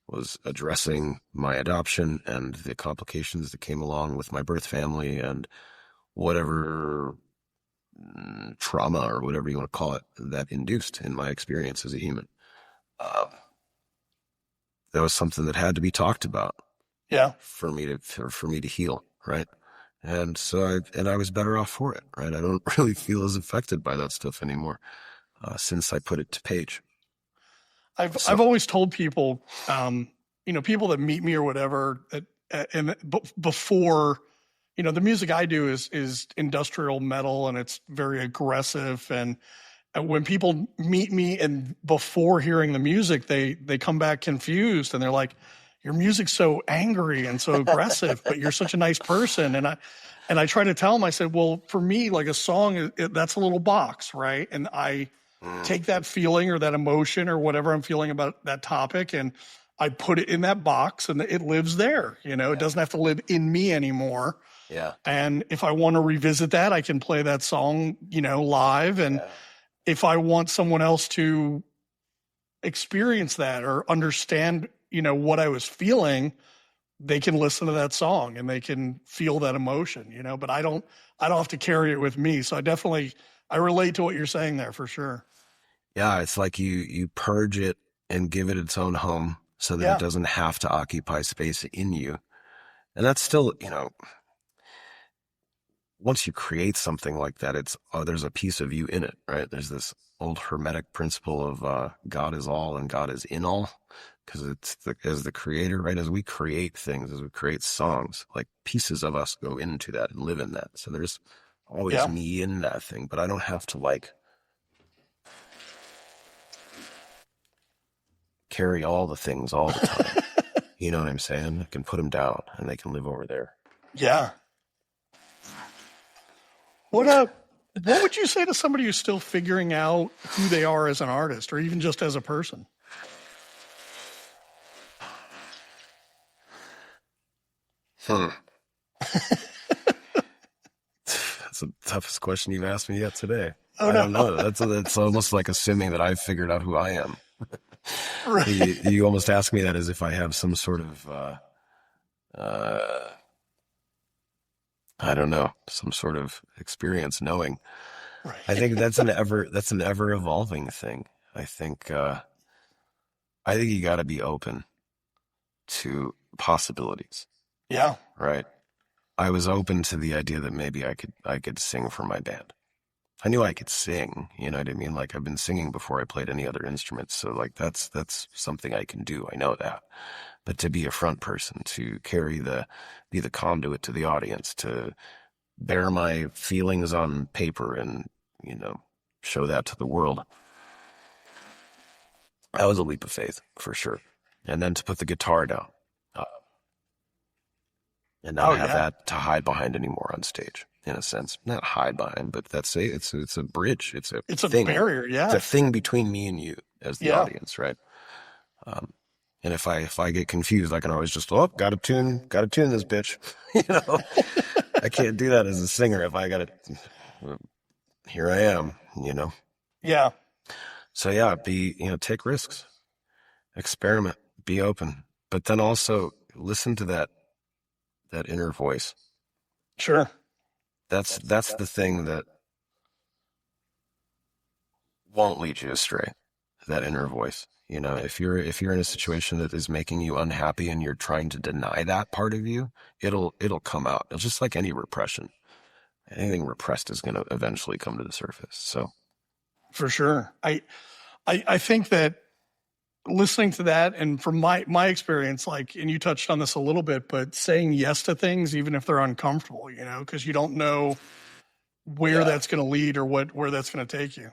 Was addressing my adoption and the complications that came along with my birth family and whatever trauma or whatever you want to call it that induced in my experience as a human. That was something that had to be talked about. Yeah. For me to heal, right? And so I was better off for it, right? I don't really feel as affected by that stuff anymore since I put it to page. I've always told people, people that meet me or whatever, and before, the music I do is industrial metal and it's very aggressive. And when people meet me and before hearing the music, they come back confused and they're like, your music's so angry and so aggressive, but you're such a nice person. And I try to tell them, I said, well, for me, like a song, that's a little box, right? And I take that feeling or that emotion or whatever I'm feeling about that topic, and I put it in that box and it lives there. You know, it doesn't have to live in me anymore. Yeah. And if I want to revisit that, I can play that song, you know, live. And if I want someone else to experience that or understand, you know, what I was feeling, they can listen to that song and they can feel that emotion, you know, but I don't have to carry it with me. So I relate to what you're saying there for sure. Yeah. It's like you purge it and give it its own home so that it doesn't have to occupy space in you. And that's still, you know, once you create something like that, there's a piece of you in it, right? There's this old hermetic principle of God is all and God is in all, because as the creator, right? As we create things, as we create songs, like pieces of us go into that and live in that. So there's always me in that thing, but I don't have to like carry all the things all the time. You know what I'm saying? I can put them down and they can live over there. Yeah. What would you say to somebody who's still figuring out who they are as an artist or even just as a person? That's the toughest question you've asked me yet today. Oh, I don't know. That's almost like assuming that I've figured out who I am. Right. You almost ask me that as if I have some sort of, I don't know, some sort of experience knowing. Right. I think that's an ever evolving thing. I think you got to be open to possibilities. Yeah. Right. I was open to the idea that maybe I could sing for my band. I knew I could sing, you know what I mean? Like I've been singing before I played any other instruments. So like that's something I can do. I know that. But to be a front person, to be the conduit to the audience, to bear my feelings on paper and, you know, show that to the world. That was a leap of faith for sure. And then to put the guitar down and not have that to hide behind anymore on stage. In a sense, not hide behind, but it's a bridge. It's a thing. Barrier. Yeah. It's a thing between me and you as the audience, right? And if I get confused, I can always just, gotta tune this bitch. You know, I can't do that as a singer. If I gotta, here I am, you know? Yeah. So yeah, take risks, experiment, be open, but then also listen to that inner voice. Sure. That's the thing that won't lead you astray, that inner voice. You know, if you're in a situation that is making you unhappy and you're trying to deny that part of you, it'll come out. It's just like any repression. Anything repressed is going to eventually come to the surface. So, for sure, I think that listening to that, and from my experience, like, and you touched on this a little bit, but saying yes to things even if they're uncomfortable, you know, because you don't know where that's going to lead or where that's going to take you.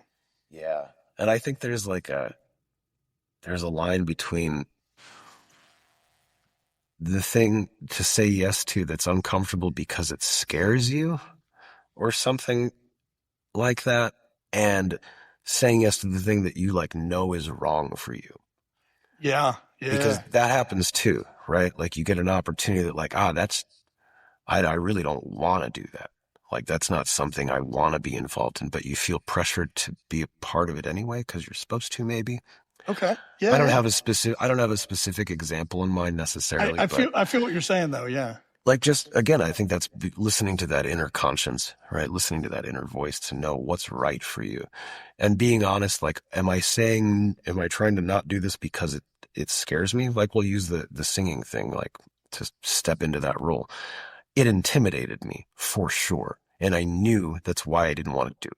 Yeah, and I think there's a line between the thing to say yes to that's uncomfortable because it scares you or something like that, and saying yes to the thing that you like know is wrong for you. Yeah. Because that happens too, right? Like you get an opportunity that like, I really don't want to do that. Like that's not something I want to be involved in, but you feel pressured to be a part of it anyway because you're supposed to, maybe. Okay. Yeah. I don't have a specific example in mind necessarily. I feel what you're saying though. Yeah. Like just, again, I think that's listening to that inner conscience, right? Listening to that inner voice to know what's right for you and being honest. Like, am I trying to not do this because it scares me? Like we'll use the singing thing, like to step into that role. It intimidated me for sure. And I knew that's why I didn't want to do it.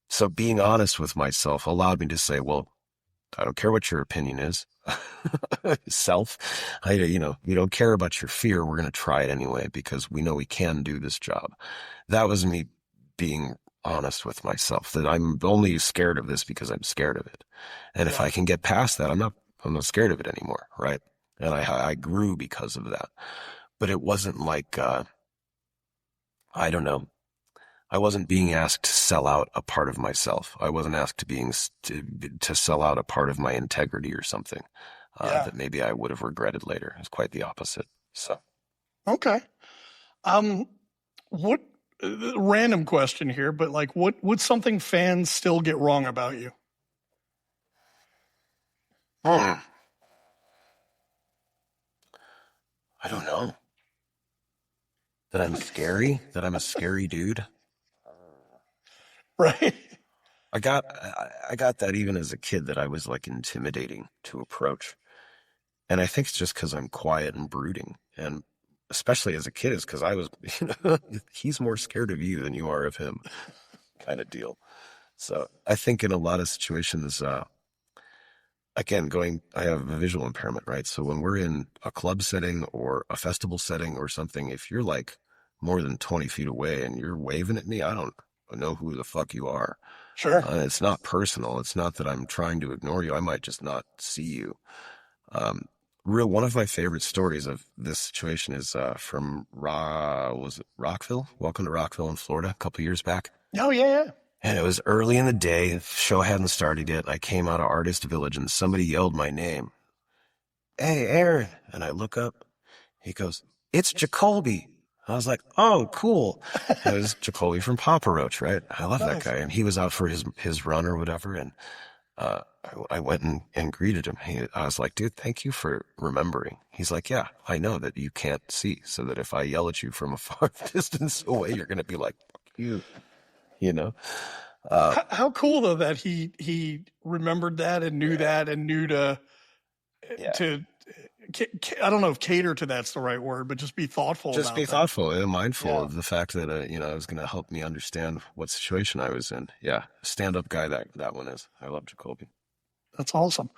So being honest with myself allowed me to say, well, I don't care what your opinion is. Self, you don't care about your fear. We're going to try it anyway because we know we can do this job. That was me being honest with myself, that I'm only scared of this because I'm scared of it. And if I can get past that, I'm not scared of it anymore. Right. And I grew because of that, but it wasn't like, I don't know. I wasn't being asked to sell out a part of myself. I wasn't asked to sell out a part of my integrity or something Yeah. that maybe I would have regretted later. It's quite the opposite. So, Okay. Um, what random question here, but like, what's something fans still get wrong about you? I don't know. That I'm scary, that I'm a scary dude. Right. I got that even as a kid, that I was like intimidating to approach. And I think it's just because I'm quiet and brooding. And especially as a kid, is because I was, he's more scared of you than you are of him, kind of deal. So I think in a lot of situations, again, I have a visual impairment, right? So when we're in a club setting or a festival setting or something, if you're like more than 20 feet away and you're waving at me, I don't know who the fuck you are. Sure. It's not personal. It's not that I'm trying to ignore you. I might just not see you. Um, one of my favorite stories of this situation is from was it Rockville? Welcome to Rockville in Florida, a couple years back. Oh yeah. And it was early in the day. The show hadn't started yet. I came out of Artist Village and somebody yelled my name. Hey, Aaron. And I look up. He goes, it's Jacoby. I was like, oh, cool. And it was Jacoby from Papa Roach, right? I love that Nice. guy. And he was out for his run or whatever. And I went and greeted him. I was like, dude, thank you for remembering. He's like, yeah, I know that you can't see, so that if I yell at you from a far distance away, you're going to be like, fuck you, you know? How cool though that he remembered that and knew that and knew Yeah. to I don't know if cater to that's the right word, but just be thoughtful. Just about be that. thoughtful and mindful Yeah. of the fact that, it was going to help me understand what situation I was in. Yeah. Stand-up guy that one is. I love Jacoby. That's awesome.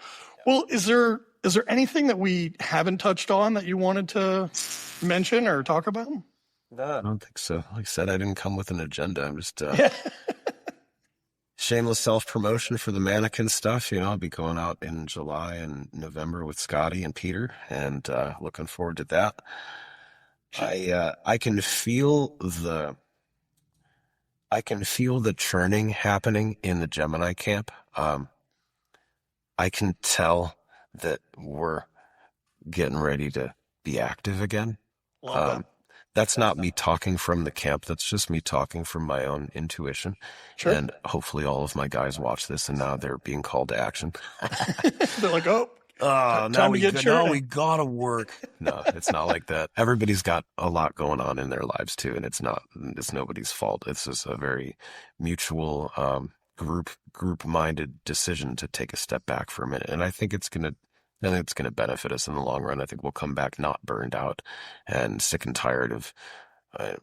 Well, is there anything that we haven't touched on that you wanted to mention or talk about? No, I don't think so. Like I said, I didn't come with an agenda. I'm just Yeah. shameless self-promotion for the Mannequin stuff. I'll be going out in July and November with Scotty and Peter, and looking forward to that. I can feel the churning happening in the Gemini camp. I can tell that we're getting ready to be active again. Love that. That's not me talking from the camp. That's just me talking from my own intuition. Sure. And hopefully all of my guys watch this and now they're being called to action. They're like, oh, now we gotta work. No, it's not like that. Everybody's got a lot going on in their lives too. And it's nobody's fault. It's just a very mutual, group-minded decision to take a step back for a minute. And I think it's going to benefit us in the long run. I think we'll come back not burned out and sick and tired of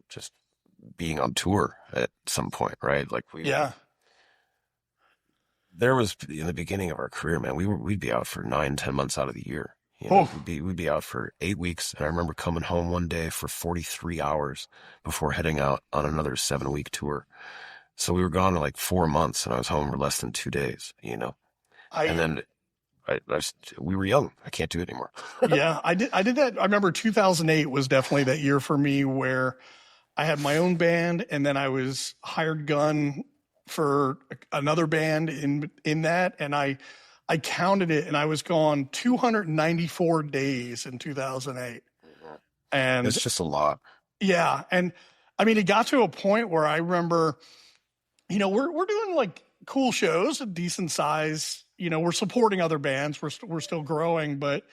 just being on tour at some point, right? Like there was in the beginning of our career, man, we'd be out for 9-10 months out of the year. We'd be out for 8 weeks. And I remember coming home one day for 43 hours before heading out on another 7-week tour. So we were gone for like 4 months and I was home for less than 2 days, and then we were young. I can't do it anymore. Yeah, I did that. I remember 2008 was definitely that year for me where I had my own band and then I was hired gun for another band in that. And I counted it and I was gone 294 days in 2008. And it's just a lot. Yeah. And I mean, it got to a point where I remember, we're doing like cool shows, a decent size, we're supporting other bands. We're still growing, but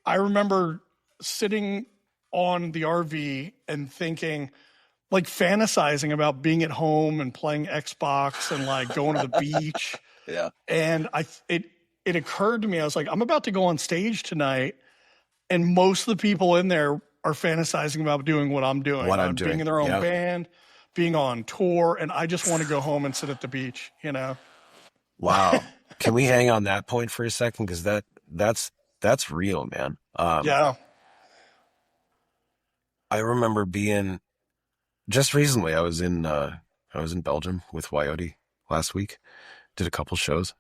I remember sitting on the RV and thinking, like fantasizing about being at home and playing Xbox and like going to the beach. Yeah. And it occurred to me, I was like, I'm about to go on stage tonight and most of the people in there are fantasizing about doing what I'm doing. Being in their own band, being on tour, and I just want to go home and sit at the beach, Wow. Can we hang on that point for a second? Because that's real, man. Yeah. I remember just recently. I was in Belgium with YQYDJ last week. Did a couple shows,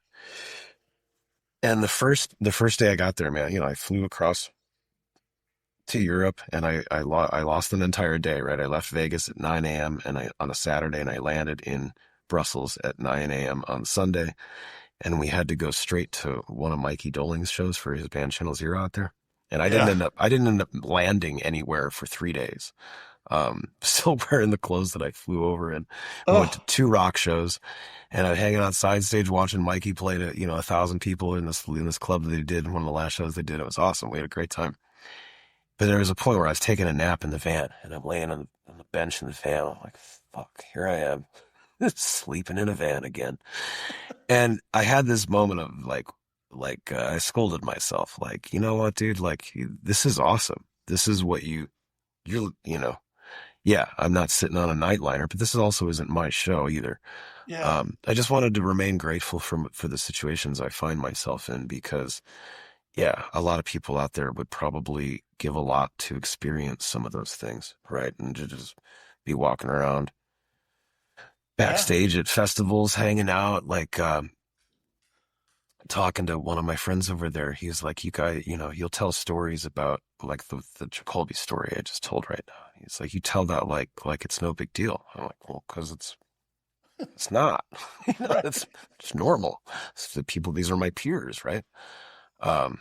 and the first day I got there, man, I flew across to Europe, and I lost an entire day, right? I left Vegas at 9 a.m. On a Saturday, and I landed in Brussels at 9 a.m. on Sunday, and we had to go straight to one of Mikey Doling's shows for his band Channel Zero out there. And Yeah. I didn't end up landing anywhere for 3 days. Still wearing the clothes that I flew over in. We went to Oh, 2 rock shows, and I'm hanging on side stage watching Mikey play to, 1,000 people in this club that they did, one of the last shows they did. It was awesome. We had a great time. But there was a point where I was taking a nap in the van, and I'm laying on the bench in the van. I'm like, fuck, here I am, sleeping in a van again. And I had this moment of I scolded myself, like, you know what, dude, like, this is awesome. This is what yeah, I'm not sitting on a nightliner, but this also isn't my show either. yeah. I just wanted to remain grateful for the situations I find myself in, because yeah, a lot of people out there would probably give a lot to experience some of those things, right? And to just be walking around Yeah. backstage at festivals, hanging out, like, talking to one of my friends over there. He's like, you guys, you'll tell stories about, like, the Jacoby story I just told right now. He's like, you tell that like it's no big deal. I'm like, well, because it's not. Right. It's normal. It's the people, these are my peers, right? Um,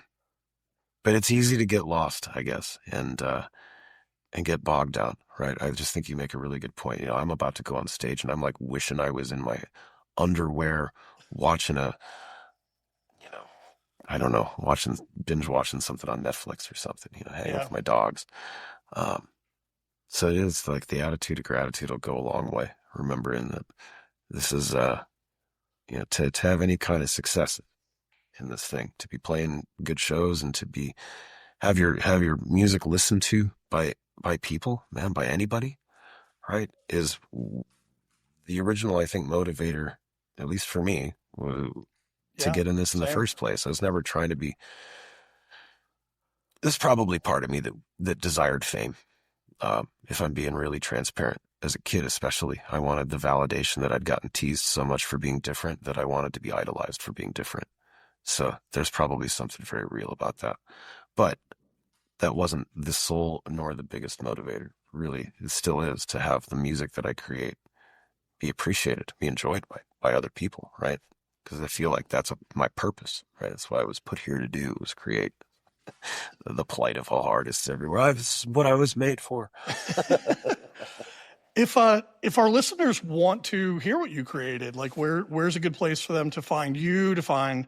but it's easy to get lost, I guess, and get bogged down, right? I just think you make a really good point. I'm about to go on stage, and I'm like wishing I was in my underwear watching you know, I don't know, binge watching something on Netflix or something, hanging Yeah. with my dogs. Um, so it is like the attitude of gratitude will go a long way. Remembering that this is, to have any kind of success in this thing, to be playing good shows, and to have your music listened to by people, man, by anybody, right, is the original, I think, motivator, at least for me, to Yeah. get in this in the Same. first place. I was never trying to be. There's probably part of me that desired fame. If I'm being really transparent, as a kid especially, I wanted the validation that I'd gotten teased so much for being different, that I wanted to be idolized for being different. So there's probably something very real about that. But that wasn't the sole nor the biggest motivator. Really, it still is, to have the music that I create be appreciated, be enjoyed by other people, right? Because I feel like that's my purpose, right? That's what I was put here to do, was create the plight of all artists everywhere. That's what I was made for. If our listeners want to hear what you created, like where's a good place for them to find you, to find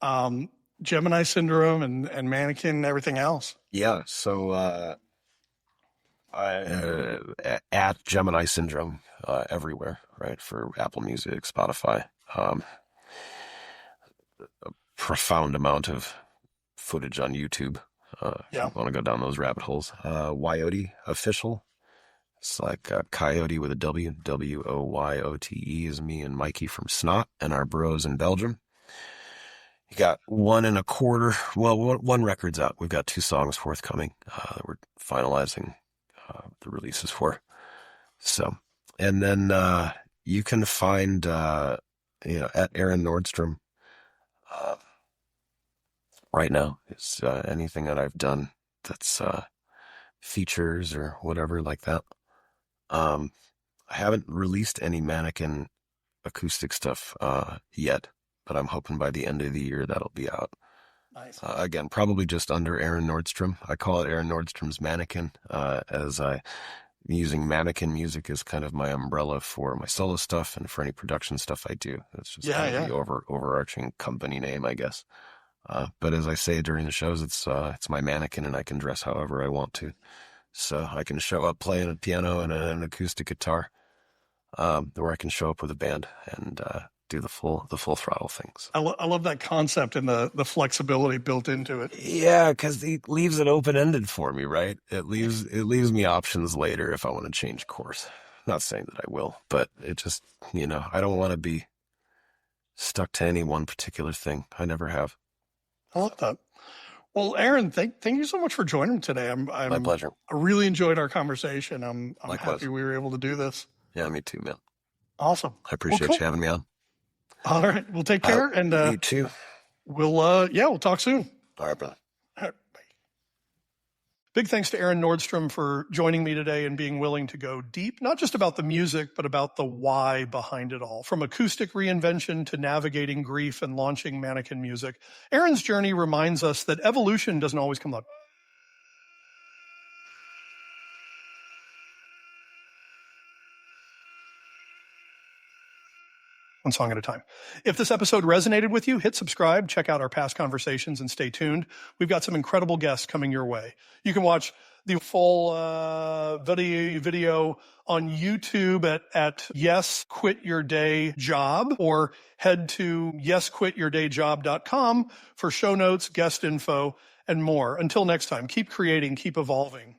um, Gemini Syndrome and Mannequin and everything else? Yeah, so at Gemini Syndrome everywhere, right? For Apple Music, Spotify. Profound amount of footage on YouTube. If Yeah. you want to go down those rabbit holes. YOD Official. It's like Coyote with a W. WOYOTE is me and Mikey from Snot and our bros in Belgium. You got 1.25. Well, one record's out. We've got 2 songs forthcoming that we're finalizing the releases for. So, and then you can find at Aaron Nordstrom uh, right now. It's anything that I've done that's features or whatever like that. I haven't released any Mannequin acoustic stuff yet, but I'm hoping by the end of the year that'll be out. Nice. Again, probably just under Aaron Nordstrom. I call it Aaron Nordstrom's Mannequin, as I using Mannequin music as kind of my umbrella for my solo stuff and for any production stuff I do. It's just Yeah. kind of Yeah. the overarching company name, I guess. But as I say during the shows, it's my Mannequin, and I can dress however I want to. So I can show up playing a piano and an acoustic guitar, or I can show up with a band and do the full throttle things. I love that concept and the flexibility built into it. Yeah, because it leaves it open ended for me, right? It leaves me options later if I want to change course. Not saying that I will, but it just, I don't want to be stuck to any one particular thing. I never have. I love that. Well, Aaron, thank you so much for joining me today. My pleasure. I really enjoyed our conversation. I'm Likewise. happy we were able to do this. Yeah, me too, man. Awesome. I appreciate you having me on. All right. Well, take care, and You too. we'll talk soon. All right, brother. All right. Big thanks to Aaron Nordstrom for joining me today and being willing to go deep, not just about the music, but about the why behind it all. From acoustic reinvention to navigating grief and launching Mannequin music, Aaron's journey reminds us that evolution doesn't always come up. One song at a time. If this episode resonated with you, hit subscribe, check out our past conversations, and stay tuned. We've got some incredible guests coming your way. You can watch the full video on YouTube at Yes Quit Your Day Job, or head to yesquityourdayjob.com for show notes, guest info, and more. Until next time, keep creating, keep evolving.